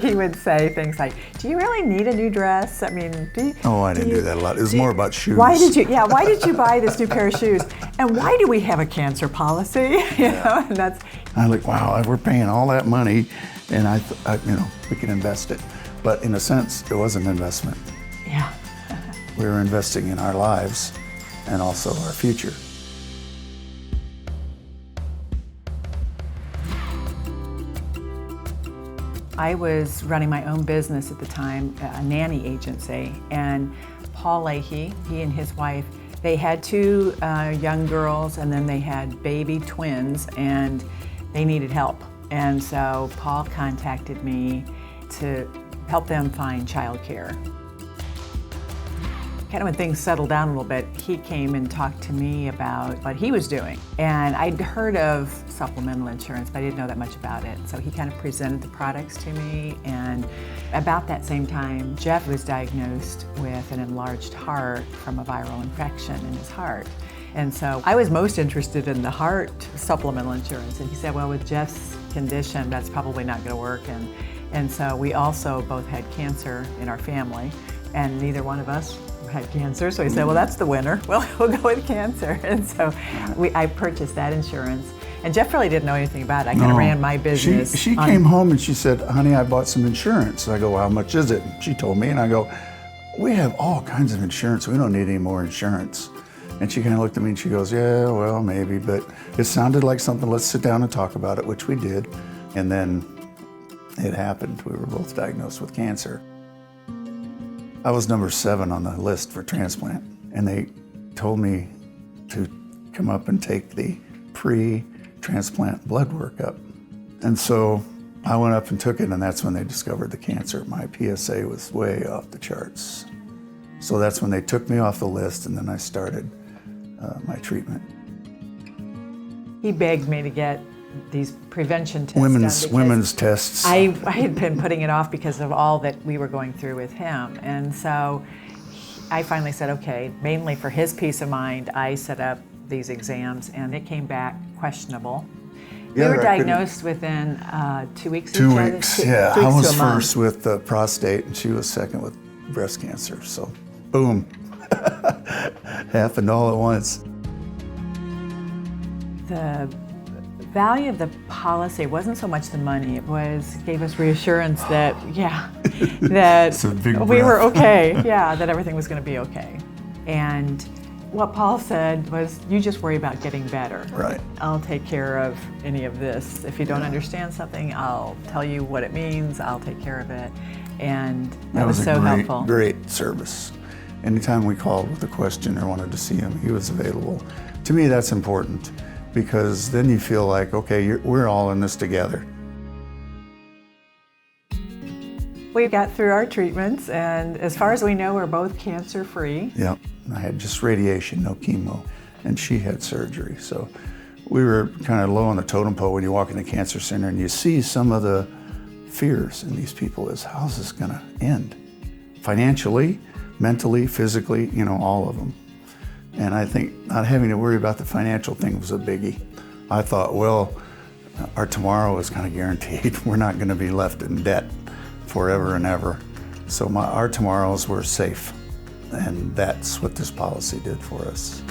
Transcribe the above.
He would say things like, do you really need a new dress? I mean, I didn't do that a lot. It was more about shoes. Why did you buy this new pair of shoes? And why do we have a cancer policy? You know, and that's. I'm like, wow, we're paying all that money, and we can invest it. But in a sense, it was an investment. Yeah. We were investing in our lives and also our future. I was running my own business at the time, a nanny agency, and Paul Leahy, he and his wife, they had two young girls, and then they had baby twins, and they needed help. And so Paul contacted me to help them find childcare. Kind of when things settled down a little bit, he came and talked to me about what he was doing. And I'd heard of supplemental insurance, but I didn't know that much about it. So he kind of presented the products to me. And about that same time, Jeff was diagnosed with an enlarged heart from a viral infection in his heart. And so I was most interested in the heart supplemental insurance. And he said, well, with Jeff's condition, that's probably not going to work. And so we also both had cancer in our family, and neither one of us had cancer, so he said, well, that's the winner. Well, we'll go with cancer. And so I purchased that insurance. And Jeff really didn't know anything about it. I kind of ran my business. She came home and she said, honey, I bought some insurance. I go, well, how much is it? She told me, and I go, we have all kinds of insurance. We don't need any more insurance. And she kind of looked at me and she goes, yeah, well, maybe, but it sounded like something. Let's sit down and talk about it, which we did. And then it happened. We were both diagnosed with cancer. I was number 7 on the list for transplant, and they told me to come up and take the pre-transplant blood workup. And so I went up and took it, and that's when they discovered the cancer. My PSA was way off the charts. So that's when they took me off the list, and then I started my treatment. He begged me to get these prevention tests women's tests. I had been putting it off because of all that we were going through with him. And so I finally said, okay, mainly for his peace of mind, I set up these exams, and it came back questionable. We were diagnosed within 2 weeks. 2 weeks, yeah. I was first with prostate, and she was second with breast cancer. So, boom, happened all at once. The value of the policy wasn't so much the money. It gave us reassurance that, that we were okay. That everything was going to be okay. And what Paul said was, you just worry about getting better. Right. I'll take care of any of this. If you don't understand something, I'll tell you what it means. I'll take care of it. And that was so helpful. Great service. Anytime we called with a question or wanted to see him, he was available. To me, that's important, because then you feel like, okay, we're all in this together. We got through our treatments, and as far as we know, we're both cancer-free. Yep, I had just radiation, no chemo, and she had surgery. So we were kind of low on the totem pole when you walk in the cancer center and you see some of the fears in these people is, how's this gonna end? Financially, mentally, physically, all of them. And I think not having to worry about the financial thing was a biggie. I thought, well, our tomorrow is kind of guaranteed. We're not going to be left in debt forever and ever. So our tomorrows were safe. And that's what this policy did for us.